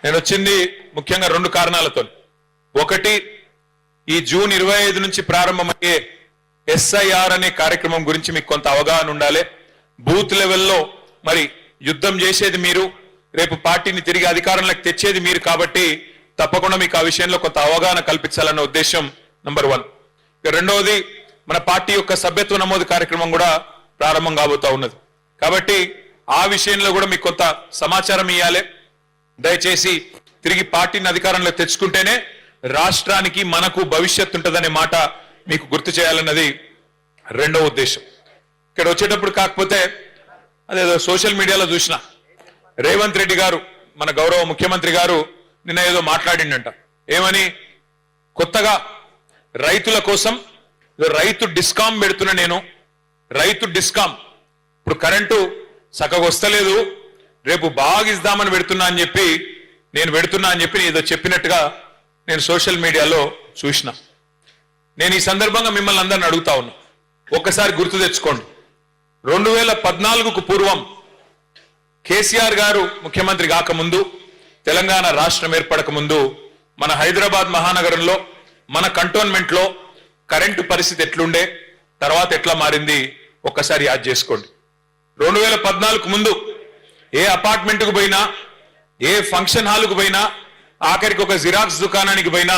నేను వచ్చింది ముఖ్యంగా రెండు కారణాలతో. ఒకటి, ఈ జూన్ 25 నుంచి ప్రారంభమయ్యే SIR అనే కార్యక్రమం గురించి మీకు కొంత అవగాహన ఉండాలి. బూత్ లెవెల్లో మరి యుద్ధం చేసేది మీరు, రేపు పార్టీని తిరిగి అధికారంలోకి తెచ్చేది మీరు, కాబట్టి తప్పకుండా మీకు ఆ విషయంలో కొంత అవగాహన కల్పించాలన్న ఉద్దేశం నంబర్ 1. రెండవది, మన పార్టీ యొక్క సభ్యత్వ నమోదు కార్యక్రమం కూడా ప్రారంభం కాబోతా ఉన్నది. కాబట్టి ఆ విషయంలో కూడా మీకు కొంత సమాచారం ఇవ్వాలి. దయచేసి తిరిగి పార్టీని అధికారంలో తెచ్చుకుంటేనే రాష్ట్రానికి మనకు భవిష్యత్తు ఉంటుందనే మాట మీకు గుర్తు చేయాలన్నది రెండవ ఉద్దేశం. ఇక్కడ వచ్చేటప్పుడు కాకపోతే అదేదో సోషల్ మీడియాలో చూసిన రేవంత్ రెడ్డి గారు, మన గౌరవ ముఖ్యమంత్రి గారు నిన్న ఏదో మాట్లాడిండంట. ఏమని? కొత్తగా రైతుల కోసం రైతు డిస్కాం పెడుతున్నా, నేను రైతు డిస్కాం, ఇప్పుడు కరెంటు చక్కగా వస్తలేదు, రేపు బాగా ఇద్దామని పెడుతున్నా అని చెప్పి, నేను పెడుతున్నా అని చెప్పి ఏదో చెప్పినట్టుగా నేను సోషల్ మీడియాలో చూసిన. నేను ఈ సందర్భంగా మిమ్మల్ని అందరిని అడుగుతా ఉన్నా, ఒక్కసారి గుర్తు తెచ్చుకోండి. 2014కు పూర్వం కేసీఆర్ గారు ముఖ్యమంత్రి కాకముందు, తెలంగాణ రాష్ట్రం ఏర్పడక ముందు మన హైదరాబాద్ మహానగరంలో, మన కంటోన్మెంట్ లో కరెంటు పరిస్థితి ఎట్లుండే, తర్వాత ఎట్లా మారింది ఒక్కసారి యాద్ చేసుకోండి. 2014కు ముందు ఏ అపార్ట్మెంట్కు పోయినా, ఏ ఫంక్షన్ హాల్కు పోయినా, ఆఖరికి ఒక జిరాక్స్ దుకాణానికి పోయినా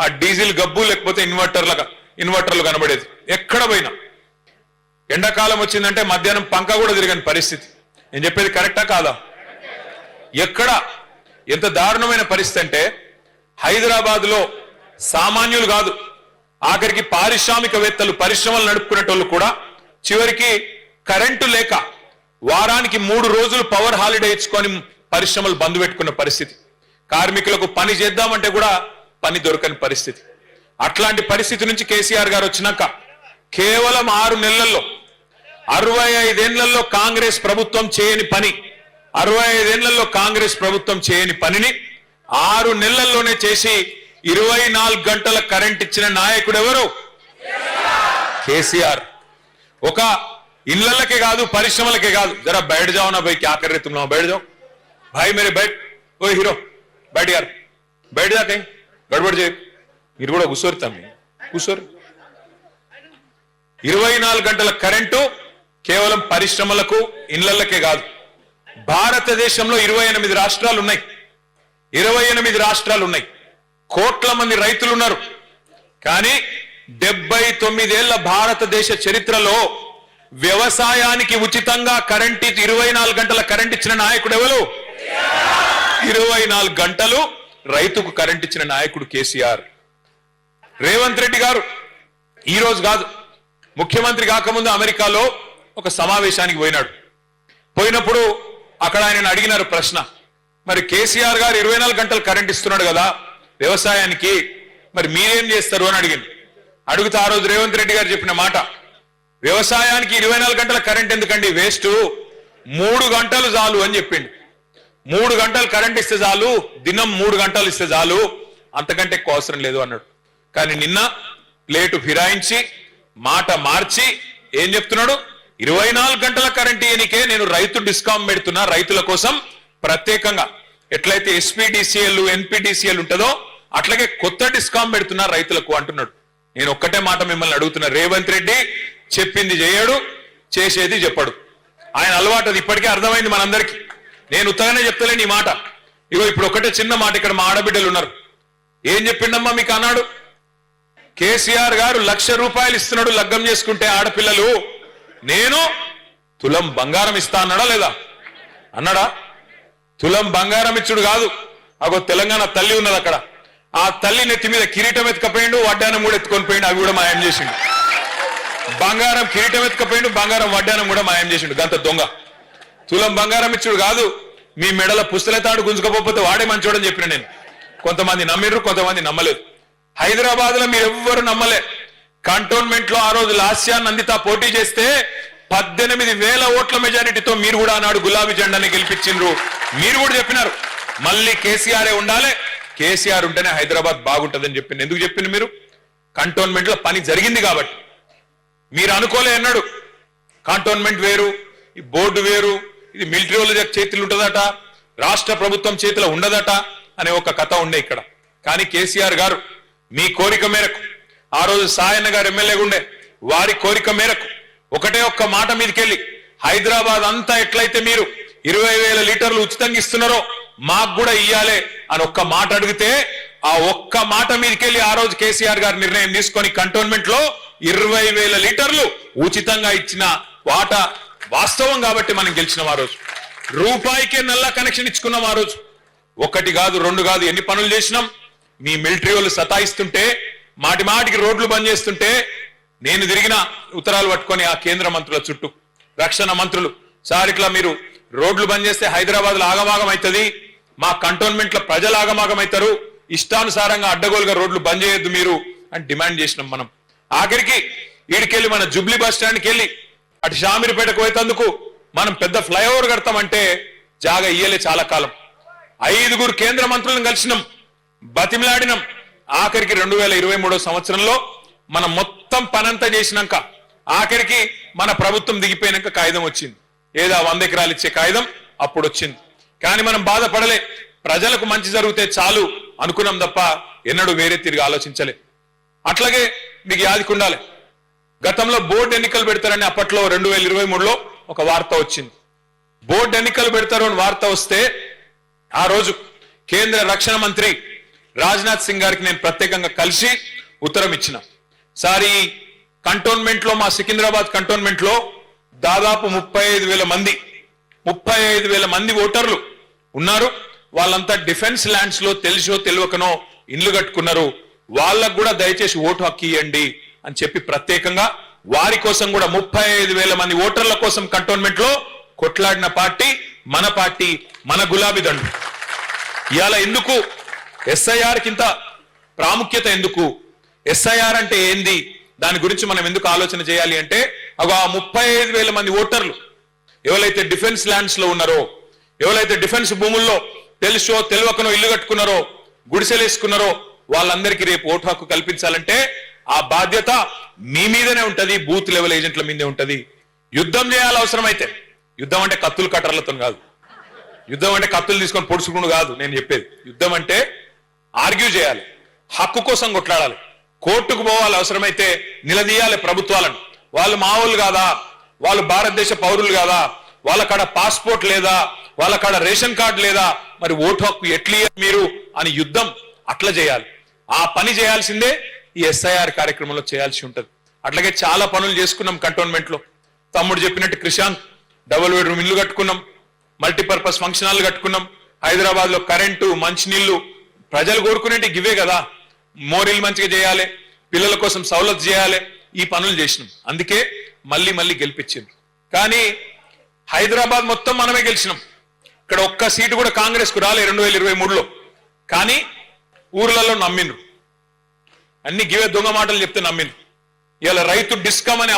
ఆ డీజిల్ గబ్బు లేకపోతే ఇన్వర్టర్లు కనబడేది. ఎక్కడ పోయినా ఎండాకాలం వచ్చిందంటే మధ్యాహ్నం పంక కూడా తిరగని పరిస్థితి. నేను చెప్పేది కరెక్టా కాదా? ఎక్కడ ఎంత దారుణమైన పరిస్థితి అంటే, హైదరాబాద్ లో సామాన్యులు కాదు, ఆఖరికి పారిశ్రామికవేత్తలు, పరిశ్రమలు నడుపుకునేటోళ్ళు కూడా చివరికి కరెంటు లేక వారానికి 3 రోజులు పవర్ హాలిడే ఇచ్చుకొని పరిశ్రమలు బంద్ పెట్టుకున్న పరిస్థితి. కార్మికులకు పని చేద్దామంటే కూడా పని దొరకని పరిస్థితి. అట్లాంటి పరిస్థితి నుంచి కేసీఆర్ గారు వచ్చినాక కేవలం 6 నెలల్లో 65 ఏళ్లలో కాంగ్రెస్ ప్రభుత్వం చేయని పని, 65 ఏళ్లలో కాంగ్రెస్ ప్రభుత్వం చేయని పనిని 6 నెలల్లోనే చేసి 24 గంటల కరెంట్ ఇచ్చిన నాయకుడు ఎవరు? కేసీఆర్. ఒక ఇళ్లకే కాదు, పరిశ్రమలకే కాదు. జరా బయట జాओ ना भाई, क्या कर रहे तुम लोग, बैठ जाओ भाई मेरे, बैठ, ओ हीरो बैठ यार, बैठ जा, कहीं गड़बड़ जाए, మీరు కూడా కూర్చోరుతాం, కూర్చోరు. 24 గంటల కరెంటు కేవలం పరిశ్రమలకు, ఇళ్లకే కాదు. భారతదేశంలో 28 రాష్ట్రాలు ఉన్నాయి. 28 రాష్ట్రాలు ఉన్నాయి. కోట్ల మంది రైతులు ఉన్నారు. కానీ 79 ఏళ్ల భారతదేశ చరిత్రలో వ్యవసాయానికి ఉచితంగా కరెంట్ 24 గంటల కరెంట్ ఇచ్చిన నాయకుడు ఎవరు? 24 గంటలు రైతుకు కరెంట్ ఇచ్చిన నాయకుడు కేసీఆర్. రేవంత్ రెడ్డి గారు ఈ రోజు కాదు, ముఖ్యమంత్రి కాకముందు అమెరికాలో ఒక సమావేశానికి పోయినాడు. పోయినప్పుడు అక్కడ ఆయన అడిగినారు ప్రశ్న, మరి కేసీఆర్ గారు 24 గంటలు కరెంట్ ఇస్తున్నాడు కదా వ్యవసాయానికి, మరి మీరేం చేస్తారు అని అడిగింది. అడిగితే ఆ రోజు రేవంత్ రెడ్డి గారు చెప్పిన మాట, వ్యవసాయానికి 24 గంటల కరెంట్ ఎందుకండి, వేస్ట్, 3 గంటలు చాలు అని చెప్పిండు. 3 గంటలు కరెంట్ ఇస్తే చాలు, దినం 3 గంటలు ఇస్తే చాలు, అంతకంటే ఎక్కువ అవసరం లేదు అన్నాడు. కానీ నిన్న ప్లేటు ఫిరాయించి మాట మార్చి ఏం చెప్తున్నాడు? 24 గంటల కరెంట్ ఇయనికే నేను రైతు డిస్కాం పెడుతున్నా, రైతుల కోసం ప్రత్యేకంగా. ఎట్లయితే SPDCL, NPDCL ఉంటుందో అట్లాగే కొత్త డిస్కాం పెడుతున్నా రైతులకు అంటున్నాడు. నేను ఒక్కటే మాట మిమ్మల్ని అడుగుతున్నా, రేవంత్ రెడ్డి చెప్పింది చేయడు, చేసేది చెప్పడు. ఆయన అలవాటు అది ఇప్పటికే అర్థమైంది మనందరికీ. నేను ఉత్తగానే చెప్తలేని ఈ మాట. ఇగో ఇప్పుడు ఒకటే చిన్న మాట, ఇక్కడ మా ఆడబిడ్డలు ఉన్నారు. ఏం చెప్పిండమ్మా మీకు అన్నాడు? కేసీఆర్ గారు 1,00,000 రూపాయలు ఇస్తున్నాడు లగ్గం చేసుకుంటే ఆడపిల్లలు, నేను తులం బంగారం ఇస్తా అన్నాడా లేదా? అన్నాడా? తులం బంగారం ఇచ్చుడు కాదు, అగో తెలంగాణ తల్లి ఉన్నది అక్కడ, ఆ తల్లి నెత్తి మీద కిరీటం ఎత్తుకపోయిండు, వడ్డానం కూడా ఎత్తుకొని పోయిండు, అవి కూడా మాయం చేసిండు. బంగారం కిరీటం ఎత్తుకపోయిండు, బంగారం వడ్డానం కూడా మాయం చేసిండు. గంత దొంగ. తులం బంగారం ఇచ్చుడు కాదు, మీ మెడల పుస్తలతాడు గుంజుకపోతే వాడే మంచోడని చెప్పిన నేను. కొంతమంది నమ్మిర్రు, కొంతమంది నమ్మలేదు. హైదరాబాద్ లో మీరు ఎవ్వరు నమ్మలే. కంటోన్మెంట్ లో ఆ రోజు లాస్యా నందిత పోటీ చేస్తే 18,000 ఓట్ల మెజారిటీతో మీరు కూడా ఆనాడు గులాబీ జెండాని గెలిపించిండ్రు. మీరు కూడా చెప్పినారు మళ్ళీ కేసీఆరే ఉండాలి, కేసీఆర్ ఉంటేనే హైదరాబాద్ బాగుంటుందని చెప్పింది. ఎందుకు చెప్పింది? మీరు కంటోన్మెంట్ లో పని జరిగింది కాబట్టి. మీరు అనుకోలే అన్నాడు, కంటోన్మెంట్ వేరు, ఈ బోర్డు వేరు, ఇది మిలిటరీ వాళ్ళ చేతులు ఉంటుందట, రాష్ట్ర ప్రభుత్వం చేతిలో ఉండదట, అనే ఒక కథ ఉండే ఇక్కడ. కానీ కేసీఆర్ గారు మీ కోరిక మేరకు, ఆ రోజు సాయన్న గారు ఎమ్మెల్యేగా ఉండే వారి కోరిక మేరకు ఒకటే ఒక్క మాట మీదకెళ్ళి హైదరాబాద్ అంతా ఎట్లయితే మీరు 20,000 లీటర్లు ఉచితంగా ఇస్తున్నారో మాకు కూడా ఇయ్యాలే అని ఒక్క మాట అడిగితే ఆ ఒక్క మాట మీదకెళ్ళి ఆ రోజు కేసీఆర్ గారు నిర్ణయం తీసుకొని కంటోన్మెంట్ లో 20,000 లీటర్లు ఉచితంగా ఇచ్చిన వాట వాస్తవం కాబట్టి మనం గెలిచినాం. ఆ రోజు రూపాయికే నల్ల కనెక్షన్ ఇచ్చుకున్నాం. ఆ రోజు ఒకటి కాదు, రెండు కాదు, ఎన్ని పనులు చేసినాం. మీ మిలిటరీ వాళ్ళు సతాయిస్తుంటే, మాటి మాటికి రోడ్లు బంద్ చేస్తుంటే నేను తిరిగిన ఉత్తరాలు పట్టుకొని ఆ కేంద్ర మంత్రుల చుట్టూ, రక్షణ మంత్రులు, సార్ ఇట్లా మీరు రోడ్లు బంద్ చేస్తే హైదరాబాద్ లో ఆగమాగం అవుతుంది, మా కంటోన్మెంట్ లో ప్రజలు ఆగమాగం అవుతారు, ఇష్టానుసారంగా అడ్డగోలుగా రోడ్లు బంద్ చేయొద్దు మీరు అని డిమాండ్ చేసినాం. మనం ఆఖరికి ఈడికెళ్ళి మన జుబ్లీ బస్ స్టాండ్కి వెళ్ళి అటు షామీర్పేటకు పోయేందుకు మనం పెద్ద ఫ్లైఓవర్ కడతామంటే జాగా ఇయ్యలే. చాలా కాలం 5 కేంద్ర మంత్రులను కలిసినాం, బతిమిలాడినాం. ఆఖరికి 2023 సంవత్సరంలో మనం మొత్తం పనంతా చేసినాక ఆఖరికి మన ప్రభుత్వం దిగిపోయినాక కాగితం వచ్చింది. ఏదో 100 ఎకరాలు ఇచ్చే కాగితం అప్పుడు వచ్చింది. కానీ మనం బాధపడలే, ప్రజలకు మంచి జరిగితే చాలు అనుకున్నాం తప్ప ఎన్నడూ వేరే తిరిగి ఆలోచించలే. అట్లాగే మీకు యాదికుండాలి, గతంలో బోర్డు ఎన్నికలు పెడతారని అప్పట్లో 2023లో ఒక వార్త వచ్చింది. బోర్డు ఎన్నికలు పెడతారు అని వార్త వస్తే ఆ రోజు కేంద్ర రక్షణ మంత్రి రాజ్నాథ్ సింగ్ గారికి నేను ప్రత్యేకంగా కలిసి ఉత్తరం ఇచ్చిన. సార్ ఈ కంటోన్మెంట్ లో, మా సికింద్రాబాద్ కంటోన్మెంట్ లో దాదాపు 35,000 మంది ఓటర్లు ఉన్నారు. వాళ్ళంతా డిఫెన్స్ ల్యాండ్స్ లో తెలుసో తెలియకనో ఇండ్లు కట్టుకున్నారు. వాళ్ళకు కూడా దయచేసి ఓటు హక్కు ఇవ్వండి అని చెప్పి ప్రత్యేకంగా వారి కోసం కూడా 35,000 మంది ఓటర్ల కోసం కంటోన్మెంట్ లో కొట్లాడిన పార్టీ మన గులాబీ దండు. ఇవాళ ఎందుకు ఎస్ఐఆర్ కింద ప్రాముఖ్యత, ఎందుకు ఎస్ఐఆర్ అంటే ఏంది, దాని గురించి మనం ఎందుకు ఆలోచన చేయాలి అంటే, ఆ 35,000 మంది ఓటర్లు ఎవరైతే డిఫెన్స్ ల్యాండ్స్ లో ఉన్నారో, ఎవరైతే డిఫెన్స్ భూముల్లో తెలుసో తెలియకనో ఇల్లు కట్టుకున్నారో, గుడిసెలేసుకున్నారో, వాళ్ళందరికీ రేపు ఓటు హక్కు కల్పించాలంటే ఆ బాధ్యత మీ మీదనే ఉంటది, బూత్ లెవెల్ ఏజెంట్ల మీదే ఉంటది. యుద్ధం చేయాలి అవసరమైతే. యుద్ధం అంటే కత్తులు కట్టర్లతో కాదు, యుద్ధం అంటే కత్తులు తీసుకొని పొడుచుకుని కాదు నేను చెప్పేది. యుద్ధం అంటే ఆర్గ్యూ చేయాలి, హక్కు కోసం కొట్లాడాలి, కోర్టుకు పోవాలి, అవసరమైతే నిలదీయాలి ప్రభుత్వాలను. వాళ్ళు మావోళ్ళు కాదా, వాళ్ళు భారతదేశ పౌరులు కాదా, వాళ్ళ కాడ పాస్పోర్ట్ లేదా, వాళ్ళ కాడ రేషన్ కార్డు లేదా, మరి ఓటు హక్కు ఎట్లా మీరు అని యుద్ధం అట్లా చేయాలి. ఆ పని చేయాల్సిందే ఈ ఎస్ఐఆర్ కార్యక్రమంలో చేయాల్సి ఉంటది. అట్లాగే చాలా పనులు చేసుకున్నాం కంటోన్మెంట్ లో. తమ్ముడు చెప్పినట్టు క్రిషాంత్ డబుల్ బెడ్రూమ్ ఇల్లు కట్టుకున్నాం, మల్టీపర్పస్ ఫంక్షన్ హాల్ కట్టుకున్నాం. హైదరాబాద్ లో కరెంటు, మంచినీళ్లు ప్రజలు కోరుకునేటి గివే కదా. మోరీలు మంచిగా చేయాలి, పిల్లల కోసం సౌలత్ చేయాలి, ఈ పనులు చేసినాం. అందుకే మళ్ళీ గెలిపించింది. కానీ హైదరాబాద్ మొత్తం మనమే గెలిచినాం. ఇక్కడ ఒక్క సీటు కూడా కాంగ్రెస్ కు రాలే 2023లో. కానీ ఊర్లలో నమ్మిండ్రు, అన్ని గివే దొంగ మాటలు చెప్తే నమ్మిండ్రు. ఇలా రైతు డిస్కమ్ అని